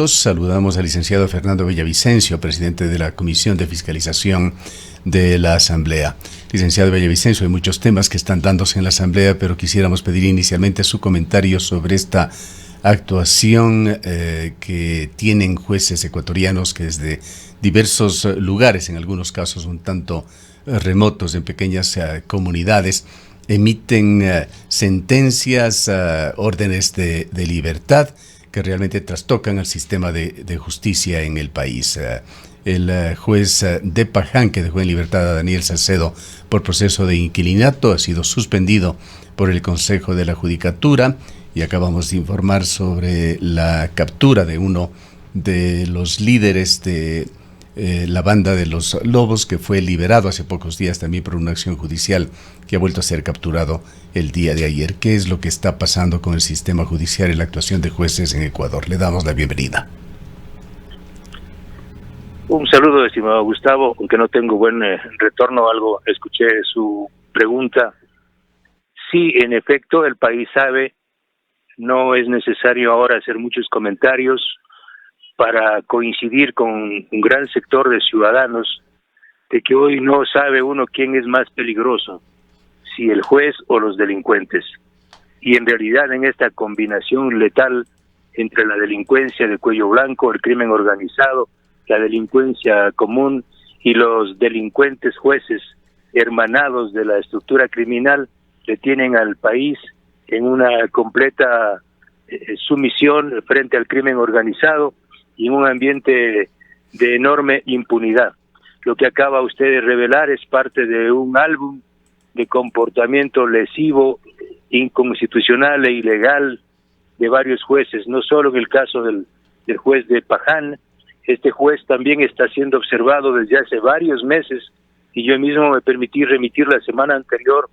Saludamos al licenciado Fernando Villavicencio, presidente de la Comisión de Fiscalización de la Asamblea. Licenciado Villavicencio, hay muchos temas que están dándose en la Asamblea, pero quisiéramos pedir inicialmente su comentario sobre esta actuación que tienen jueces ecuatorianos que desde diversos lugares, en algunos casos un tanto remotos, en pequeñas comunidades, emiten sentencias, órdenes de libertad, que realmente trastocan al sistema de justicia en el país. El juez de Paján, que dejó en libertad a Daniel Salcedo por proceso de inquilinato, ha sido suspendido por el Consejo de la Judicatura, y acabamos de informar sobre la captura de uno de los líderes de la banda de los Lobos, que fue liberado hace pocos días también por una acción judicial, que ha vuelto a ser capturado el día de ayer. ¿Qué es lo que está pasando con el sistema judicial y la actuación de jueces en Ecuador? Le damos la bienvenida. Un saludo, estimado Gustavo, aunque no tengo buen retorno, algo escuché su pregunta. Sí, en efecto, el país sabe, no es necesario ahora hacer muchos comentarios para coincidir con un gran sector de ciudadanos de que hoy no sabe uno quién es más peligroso, si el juez o los delincuentes. Y en realidad en esta combinación letal entre la delincuencia de cuello blanco, el crimen organizado, la delincuencia común y los delincuentes jueces hermanados de la estructura criminal, le tienen al país en una completa sumisión frente al crimen organizado y en un ambiente de enorme impunidad. Lo que acaba usted de revelar es parte de un álbum de comportamiento lesivo, inconstitucional e ilegal de varios jueces, no solo en el caso del juez de Paján. Este juez también está siendo observado desde hace varios meses, y yo mismo me permití remitir la semana anterior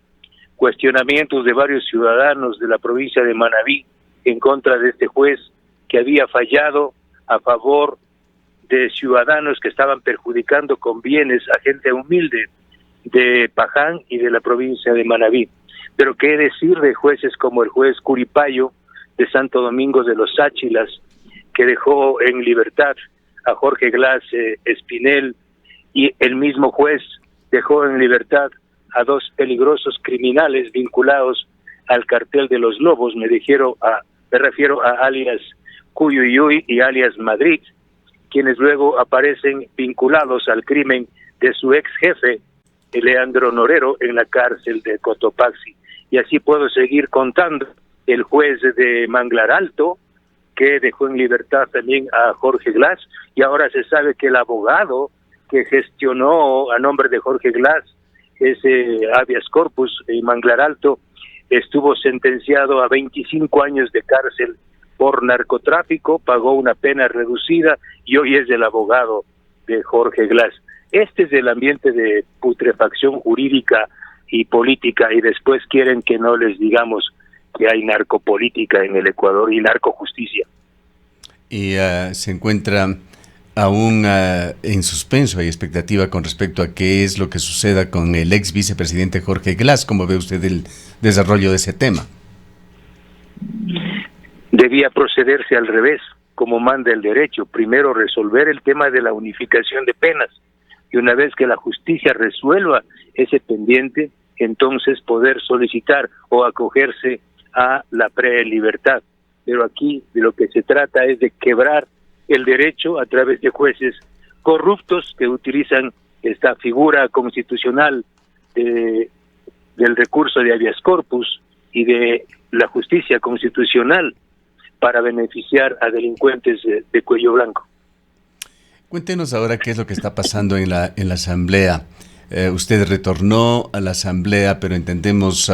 cuestionamientos de varios ciudadanos de la provincia de Manabí en contra de este juez, que había fallado a favor de ciudadanos que estaban perjudicando con bienes a gente humilde de Paján y de la provincia de Manabí. Pero qué decir de jueces como el juez Curipayo de Santo Domingo de los Áchilas, que dejó en libertad a Jorge Glass Espinel, y el mismo juez dejó en libertad a dos peligrosos criminales vinculados al cartel de los Lobos. Me refiero a alias Cuyuyuy y alias Madrid, quienes luego aparecen vinculados al crimen de su ex jefe, Leandro Norero, en la cárcel de Cotopaxi. Y así puedo seguir contando. El juez de Manglar Alto, que dejó en libertad también a Jorge Glass, y ahora se sabe que el abogado que gestionó a nombre de Jorge Glass ese habeas corpus en Manglar Alto estuvo sentenciado a 25 años de cárcel por narcotráfico, pagó una pena reducida y hoy es el abogado de Jorge Glass. Este es el ambiente de putrefacción jurídica y política, y después quieren que no les digamos que hay narcopolítica en el Ecuador y narcojusticia. Y se encuentra aún en suspenso, hay expectativa con respecto a qué es lo que suceda con el ex vicepresidente Jorge Glass. ¿Cómo ve usted el desarrollo de ese tema? Debía procederse al revés, como manda el derecho. Primero resolver el tema de la unificación de penas, y una vez que la justicia resuelva ese pendiente, entonces poder solicitar o acogerse a la prelibertad. Pero aquí de lo que se trata es de quebrar el derecho a través de jueces corruptos que utilizan esta figura constitucional del recurso de habeas corpus y de la justicia constitucional para beneficiar a delincuentes de cuello blanco. Cuéntenos ahora qué es lo que está pasando en la Asamblea. Usted retornó a la Asamblea, pero entendemos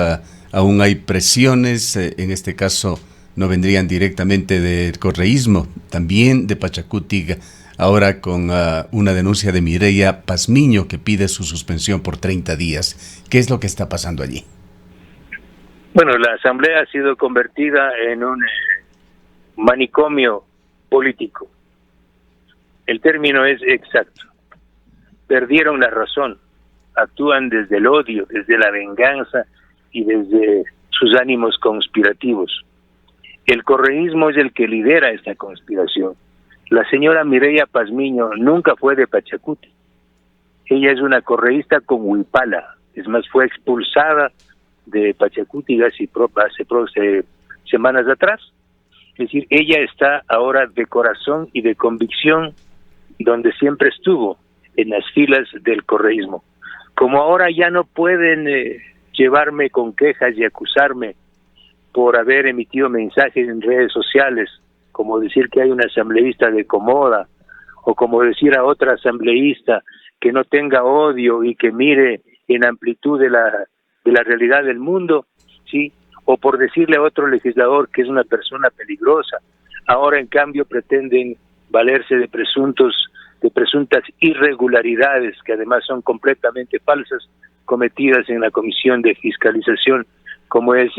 aún hay presiones, en este caso no vendrían directamente del correísmo, también de Pachacutic, ahora con una denuncia de Mireya Pazmiño, que pide su suspensión por 30 días. ¿Qué es lo que está pasando allí? Bueno, la Asamblea ha sido convertida en un manicomio político. El término es exacto. Perdieron la razón, actúan desde el odio, desde la venganza y desde sus ánimos conspirativos. El correísmo es el que lidera esta conspiración. La señora Mireya Pazmiño nunca fue de Pachacuti. Ella es una correísta con huipala. Es más, fue expulsada de Pachacuti hace semanas atrás. Es decir, ella está ahora de corazón y de convicción donde siempre estuvo, en las filas del correísmo. Como ahora ya no pueden llevarme con quejas y acusarme por haber emitido mensajes en redes sociales, como decir que hay un asambleísta de Comoda, o como decir a otra asambleísta que no tenga odio y que mire en amplitud de la realidad del mundo, ¿sí? O por decirle a otro legislador que es una persona peligrosa. Ahora, en cambio, pretenden valerse de presuntas irregularidades, que además son completamente falsas, cometidas en la Comisión de Fiscalización, como es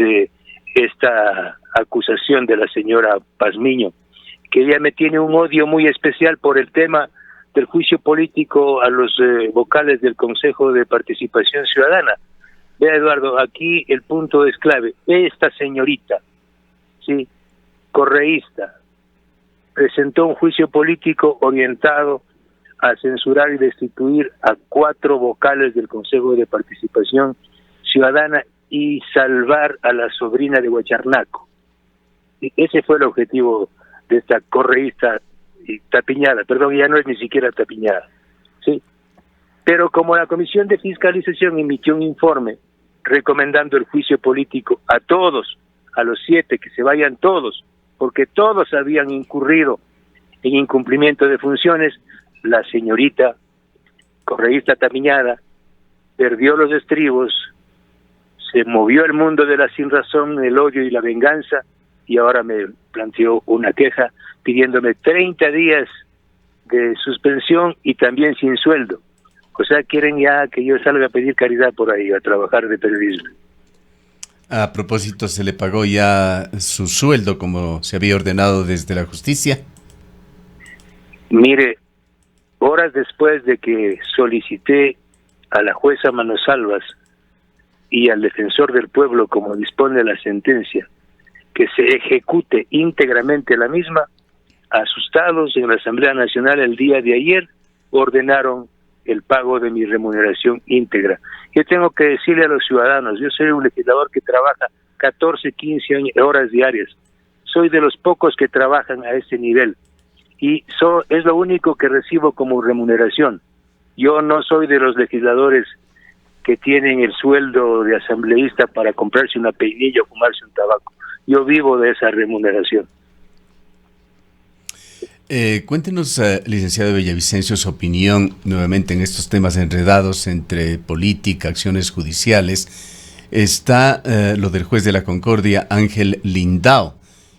esta acusación de la señora Pazmiño, que ella me tiene un odio muy especial por el tema del juicio político a los vocales del Consejo de Participación Ciudadana. Vea, Eduardo, aquí el punto es clave. Esta señorita, sí, correísta, presentó un juicio político orientado a censurar y destituir a 4 vocales del Consejo de Participación Ciudadana y salvar a la sobrina de Huacharnaco. Y ese fue el objetivo de esta correísta tapiñada, perdón, ya no es ni siquiera tapiñada, ¿sí? Pero como la Comisión de Fiscalización emitió un informe recomendando el juicio político a todos, a los 7, que se vayan todos, porque todos habían incurrido en incumplimiento de funciones, la señorita correísta tapiñada perdió los estribos, se movió el mundo de la sinrazón, el odio y la venganza, y ahora me planteó una queja pidiéndome 30 días de suspensión y también sin sueldo. O sea, quieren ya que yo salga a pedir caridad por ahí, a trabajar de periodismo. A propósito, ¿se le pagó ya su sueldo como se había ordenado desde la justicia? Mire, horas después de que solicité a la jueza Manosalvas y al defensor del pueblo, como dispone la sentencia, que se ejecute íntegramente la misma, asustados en la Asamblea Nacional el día de ayer, ordenaron el pago de mi remuneración íntegra. Yo tengo que decirle a los ciudadanos, yo soy un legislador que trabaja 14, 15 horas diarias. Soy de los pocos que trabajan a ese nivel y es lo único que recibo como remuneración. Yo no soy de los legisladores que tienen el sueldo de asambleísta para comprarse una peinilla o fumarse un tabaco. Yo vivo de esa remuneración. Cuéntenos, licenciado Villavicencio, su opinión nuevamente en estos temas enredados entre política, acciones judiciales. Está lo del juez de la Concordia, Ángel Lindao,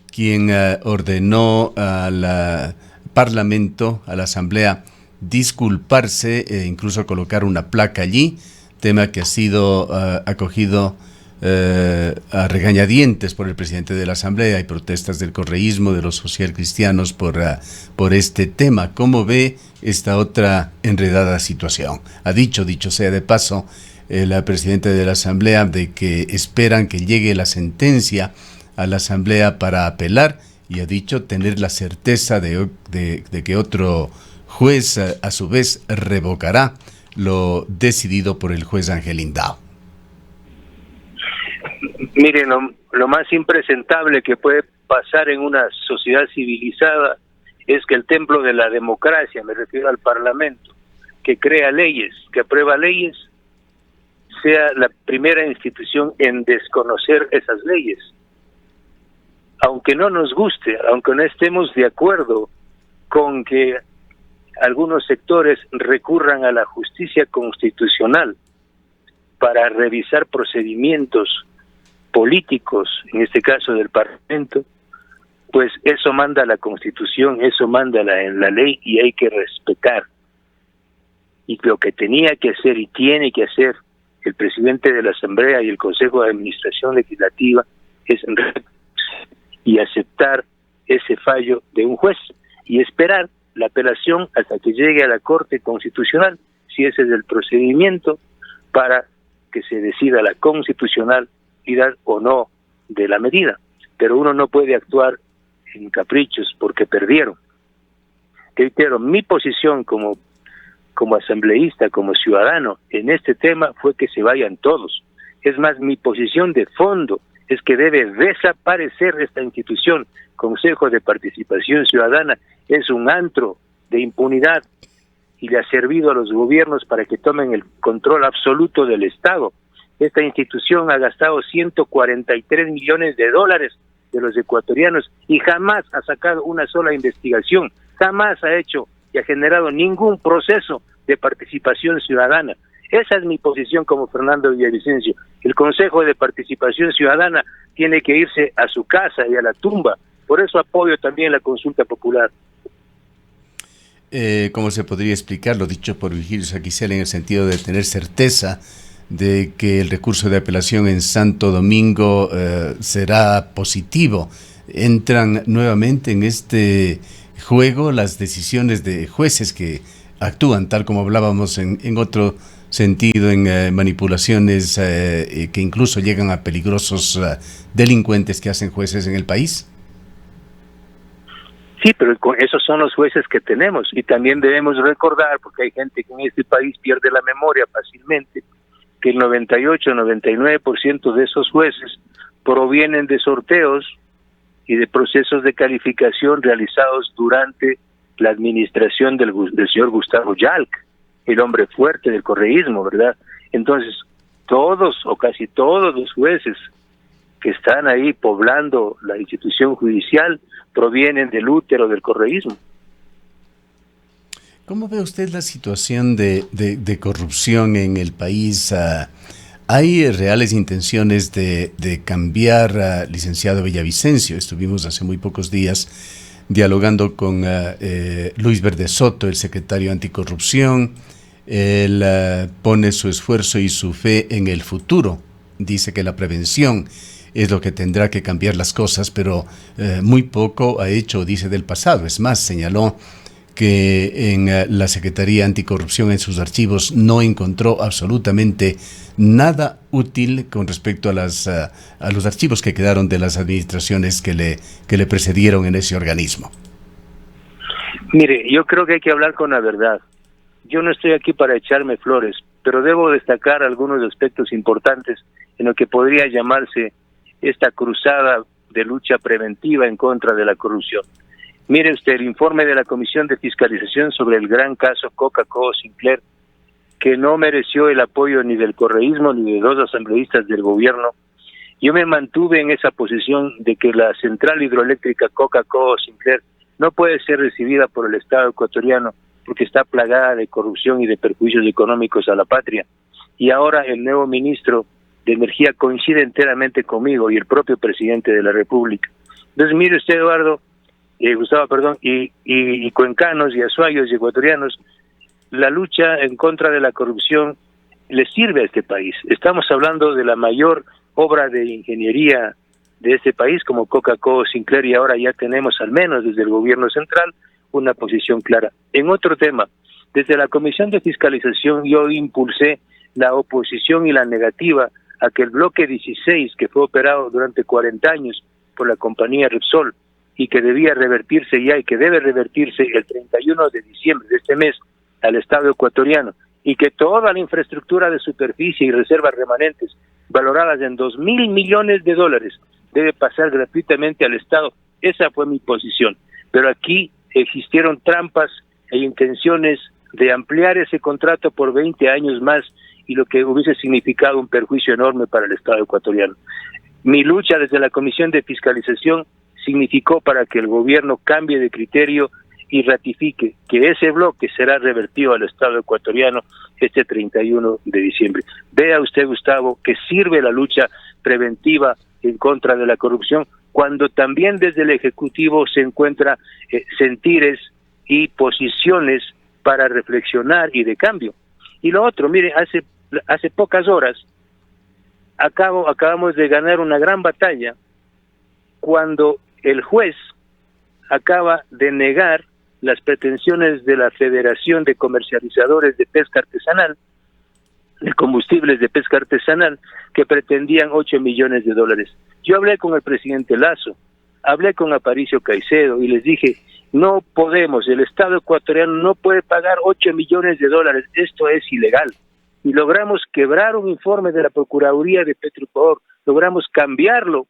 quien ordenó al Parlamento, a la Asamblea, disculparse e incluso colocar una placa allí, tema que ha sido acogido a regañadientes por el presidente de la Asamblea. Hay protestas del correísmo, de los socialcristianos por este tema. ¿Cómo ve esta otra enredada situación? Ha dicho sea de paso, la presidenta de la Asamblea de que esperan que llegue la sentencia a la Asamblea para apelar, y ha dicho tener la certeza de que otro juez a su vez revocará lo decidido por el juez Ángel Lindao. Miren, lo más impresentable que puede pasar en una sociedad civilizada es que el templo de la democracia, me refiero al Parlamento, que crea leyes, que aprueba leyes, sea la primera institución en desconocer esas leyes. Aunque no nos guste, aunque no estemos de acuerdo con que algunos sectores recurran a la justicia constitucional para revisar procedimientos políticos, en este caso del Parlamento, pues eso manda la Constitución, eso manda en la ley y hay que respetar. Y lo que tenía que hacer y tiene que hacer el presidente de la Asamblea y el Consejo de Administración Legislativa es y aceptar ese fallo de un juez y esperar la apelación hasta que llegue a la Corte Constitucional, si ese es el procedimiento, para que se decida la constitucionalidad o no de la medida. Pero uno no puede actuar en caprichos porque perdieron. reitero, mi posición como asambleísta, como ciudadano en este tema fue que se vayan todos. Es más, mi posición de fondo es que debe desaparecer esta institución. Consejo de Participación Ciudadana es un antro de impunidad y le ha servido a los gobiernos para que tomen el control absoluto del Estado. Esta institución ha gastado 143 millones de dólares de los ecuatorianos y jamás ha sacado una sola investigación, jamás ha hecho y ha generado ningún proceso de participación ciudadana. Esa es mi posición como Fernando Villavicencio. El Consejo de Participación Ciudadana tiene que irse a su casa y a la tumba. Por eso apoyo también la consulta popular. ¿Cómo se podría explicar lo dicho por Virgilio Saquicela en el sentido de tener certeza de que el recurso de apelación en Santo Domingo será positivo? Entran nuevamente en este juego las decisiones de jueces que actúan, tal como hablábamos en otro sentido, en manipulaciones que incluso llegan a peligrosos delincuentes que hacen jueces en el país. Sí, pero esos son los jueces que tenemos y también debemos recordar, porque hay gente que en este país pierde la memoria fácilmente, que el 98-99% de esos jueces provienen de sorteos y de procesos de calificación realizados durante la administración del señor Gustavo Yalc, el hombre fuerte del correísmo, ¿verdad? Entonces, todos o casi todos los jueces que están ahí poblando la institución judicial provienen del útero del correísmo. ¿Cómo ve usted la situación de corrupción en el país? ¿Hay reales intenciones de cambiar, licenciado Villavicencio? Estuvimos hace muy pocos días dialogando con Luis Verde Soto, el secretario anticorrupción. Él pone su esfuerzo y su fe en el futuro. Dice que la prevención es lo que tendrá que cambiar las cosas, pero muy poco ha hecho, dice, del pasado. Es más, señaló que en la Secretaría Anticorrupción en sus archivos no encontró absolutamente nada útil con respecto a los archivos que quedaron de las administraciones que le precedieron en ese organismo. Mire, yo creo que hay que hablar con la verdad. Yo no estoy aquí para echarme flores, pero debo destacar algunos aspectos importantes en lo que podría llamarse esta cruzada de lucha preventiva en contra de la corrupción. Mire usted, el informe de la Comisión de Fiscalización sobre el gran caso Coca-Cola Sinclair, que no mereció el apoyo ni del correísmo ni de dos asambleístas del gobierno. Yo me mantuve en esa posición de que la central hidroeléctrica Coca-Cola Sinclair no puede ser recibida por el Estado ecuatoriano porque está plagada de corrupción y de perjuicios económicos a la patria. Y ahora el nuevo ministro de Energía coincide enteramente conmigo y el propio presidente de la República. Entonces, mire usted, Gustavo, y cuencanos y azuayos y ecuatorianos, la lucha en contra de la corrupción le sirve a este país. Estamos hablando de la mayor obra de ingeniería de este país como Coca-Cola Sinclair y ahora ya tenemos al menos desde el gobierno central una posición clara. En otro tema, desde la Comisión de Fiscalización yo impulsé la oposición y la negativa a que el bloque 16, que fue operado durante 40 años por la compañía Repsol y que debía revertirse ya y que debe revertirse el 31 de diciembre de este mes al Estado ecuatoriano, y que toda la infraestructura de superficie y reservas remanentes valoradas en 2.000 millones de dólares debe pasar gratuitamente al Estado. Esa fue mi posición. Pero aquí existieron trampas e intenciones de ampliar ese contrato por 20 años más y lo que hubiese significado un perjuicio enorme para el Estado ecuatoriano. Mi lucha desde la Comisión de Fiscalización significó para que el gobierno cambie de criterio y ratifique que ese bloque será revertido al Estado ecuatoriano este 31 de diciembre. Vea usted, Gustavo, que sirve la lucha preventiva en contra de la corrupción cuando también desde el Ejecutivo se encuentra sentires y posiciones para reflexionar y de cambio. Y lo otro, mire, hace pocas horas acabamos de ganar una gran batalla cuando el juez acaba de negar las pretensiones de la Federación de Comercializadores de Pesca Artesanal, de combustibles de pesca artesanal, que pretendían 8 millones de dólares. Yo hablé con el presidente Lasso, hablé con Aparicio Caicedo y les dije, No podemos, el Estado ecuatoriano no puede pagar 8 millones de dólares, esto es ilegal. Y logramos quebrar un informe de la Procuraduría de Petroecuador, logramos cambiarlo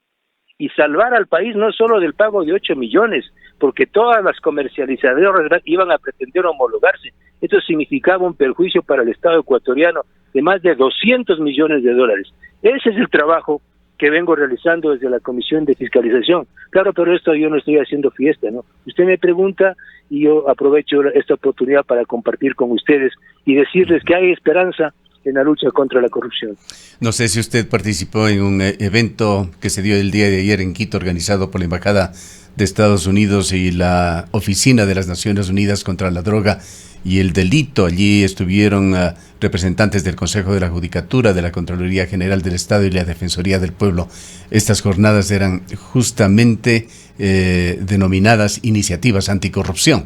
y salvar al país no solo del pago de 8 millones, porque todas las comercializadoras iban a pretender homologarse. Esto significaba un perjuicio para el Estado ecuatoriano de más de 200 millones de dólares. Ese es el trabajo que vengo realizando desde la Comisión de Fiscalización. Claro, pero esto yo no estoy haciendo fiesta, ¿no? Usted me pregunta y yo aprovecho esta oportunidad para compartir con ustedes y decirles que hay esperanza en la lucha contra la corrupción. No sé si usted participó en un evento que se dio el día de ayer en Quito, organizado por la Embajada de Estados Unidos y la Oficina de las Naciones Unidas contra la Droga y el Delito. Allí estuvieron representantes del Consejo de la Judicatura, de la Contraloría General del Estado y la Defensoría del Pueblo. Estas jornadas eran justamente denominadas iniciativas anticorrupción.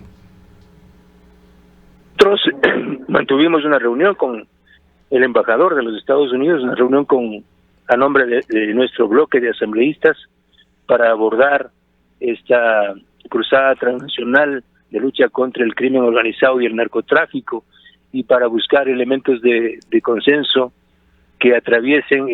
Nosotros mantuvimos una reunión con el embajador de los Estados Unidos, una reunión a nombre de nuestro bloque de asambleístas para abordar esta cruzada transnacional de lucha contra el crimen organizado y el narcotráfico y para buscar elementos de consenso que atraviesen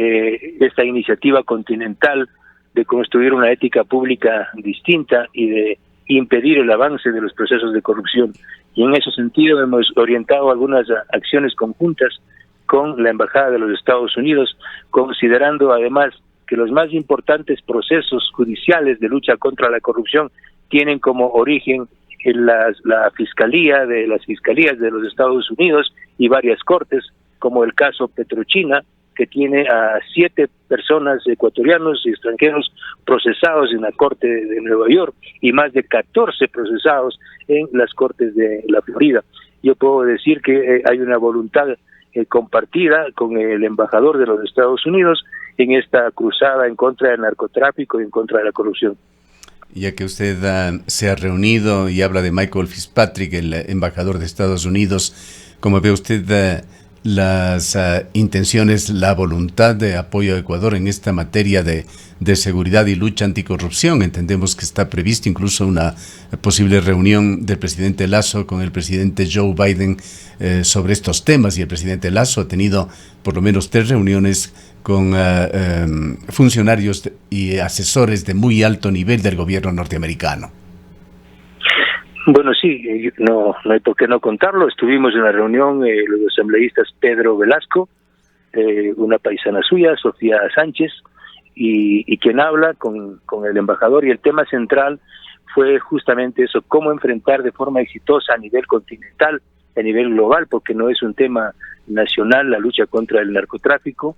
esta iniciativa continental de construir una ética pública distinta y de impedir el avance de los procesos de corrupción. Y en ese sentido hemos orientado algunas acciones conjuntas con la Embajada de los Estados Unidos, considerando además que los más importantes procesos judiciales de lucha contra la corrupción tienen como origen en las fiscalías de los Estados Unidos y varias cortes, como el caso Petrochina, que tiene a 7 personas ecuatorianos y extranjeros procesados en la Corte de Nueva York y más de 14 procesados en las Cortes de la Florida. Yo puedo decir que hay una voluntad compartida con el embajador de los Estados Unidos en esta cruzada en contra del narcotráfico y en contra de la corrupción. Ya que usted se ha reunido y habla de Michael Fitzpatrick, el embajador de Estados Unidos, ¿cómo ve usted las intenciones, la voluntad de apoyo a Ecuador en esta materia de seguridad y lucha anticorrupción? Entendemos que está prevista incluso una posible reunión del presidente Lasso con el presidente Joe Biden sobre estos temas, y el presidente Lasso ha tenido por lo menos 3 reuniones con funcionarios y asesores de muy alto nivel del gobierno norteamericano. Bueno, sí, no hay por qué no contarlo. Estuvimos en la reunión los asambleístas Pedro Velasco, una paisana suya, Sofía Sánchez, y quien habla con el embajador, y el tema central fue justamente eso, cómo enfrentar de forma exitosa a nivel continental, a nivel global, porque no es un tema nacional la lucha contra el narcotráfico.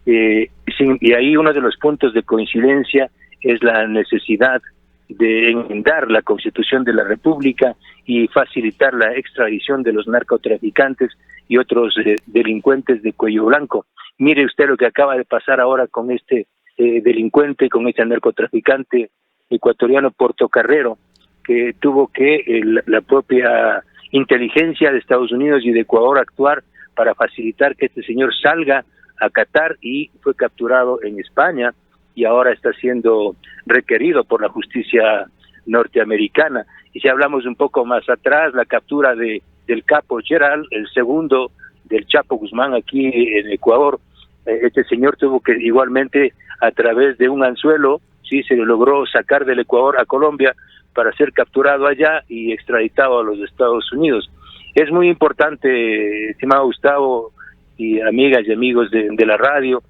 Y ahí uno de los puntos de coincidencia es la necesidad de enmendar la Constitución de la República y facilitar la extradición de los narcotraficantes y otros delincuentes de cuello blanco. Mire usted lo que acaba de pasar ahora con este delincuente, con este narcotraficante ecuatoriano Portocarrero, que tuvo que la propia inteligencia de Estados Unidos y de Ecuador actuar para facilitar que este señor salga a Qatar, y fue capturado en España y ahora está siendo requerido por la justicia norteamericana. Y si hablamos un poco más atrás, la captura del capo Gerald, el segundo del Chapo Guzmán aquí en Ecuador, este señor tuvo que igualmente a través de un anzuelo, sí, se logró sacar del Ecuador a Colombia para ser capturado allá y extraditado a los Estados Unidos. Es muy importante, estimado Gustavo y amigas y amigos de la radio,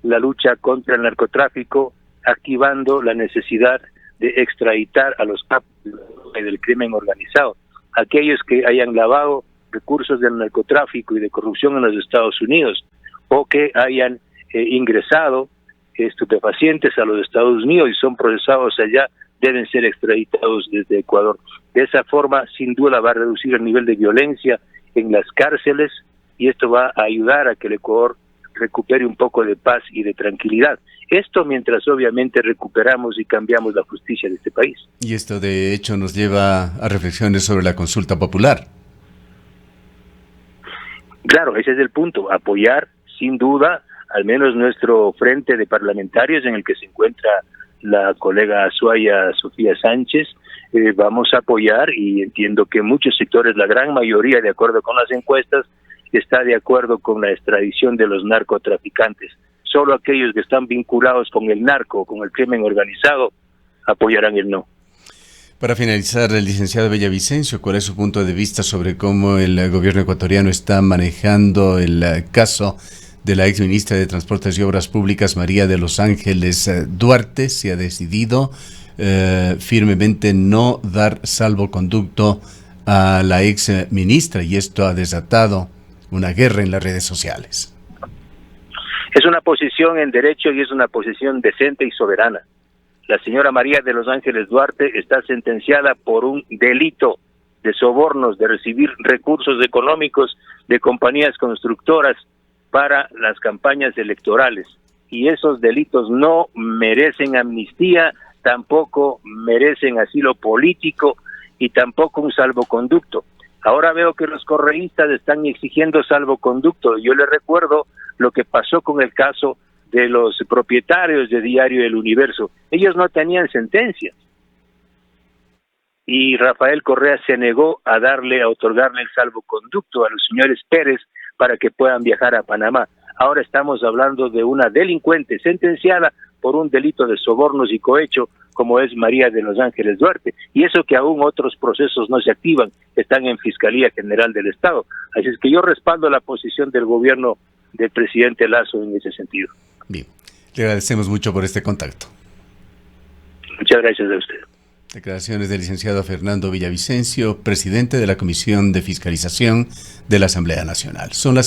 la lucha contra el narcotráfico, activando la necesidad de extraditar a los capos del crimen organizado, aquellos que hayan lavado recursos del narcotráfico y de corrupción en los Estados Unidos, o que hayan ingresado estupefacientes a los Estados Unidos y son procesados allá, deben ser extraditados desde Ecuador. De esa forma, sin duda, va a reducir el nivel de violencia en las cárceles, y esto va a ayudar a que el Ecuador recupere un poco de paz y de tranquilidad. Esto mientras obviamente recuperamos y cambiamos la justicia de este país. Y esto de hecho nos lleva a reflexiones sobre la consulta popular. Claro, ese es el punto, apoyar sin duda al menos nuestro frente de parlamentarios en el que se encuentra la colega Suaya Sofía Sánchez, vamos a apoyar, y entiendo que muchos sectores, la gran mayoría, de acuerdo con las encuestas, está de acuerdo con la extradición de los narcotraficantes. Solo aquellos que están vinculados con el narco, con el crimen organizado, apoyarán el no. Para finalizar, el licenciado Villavicencio, ¿cuál es su punto de vista sobre cómo el gobierno ecuatoriano está manejando el caso de la exministra de Transportes y Obras Públicas, María de los Ángeles Duarte? Se ha decidido firmemente no dar salvoconducto a la exministra, y esto ha desatado una guerra en las redes sociales. Es una posición en derecho y es una posición decente y soberana. La señora María de los Ángeles Duarte está sentenciada por un delito de sobornos, de recibir recursos económicos de compañías constructoras para las campañas electorales. Y esos delitos no merecen amnistía, tampoco merecen asilo político y tampoco un salvoconducto. Ahora veo que los correístas están exigiendo salvoconducto. Yo les recuerdo lo que pasó con el caso de los propietarios de Diario El Universo. Ellos no tenían sentencia. Y Rafael Correa se negó a otorgarle el salvoconducto a los señores Pérez para que puedan viajar a Panamá. Ahora estamos hablando de una delincuente sentenciada por un delito de sobornos y cohecho, como es María de los Ángeles Duarte. Y eso que aún otros procesos no se activan, están en Fiscalía General del Estado. Así es que yo respaldo la posición del gobierno del presidente Lasso en ese sentido. Bien, le agradecemos mucho por este contacto. Muchas gracias a usted. Declaraciones del licenciado Fernando Villavicencio, presidente de la Comisión de Fiscalización de la Asamblea Nacional. Son las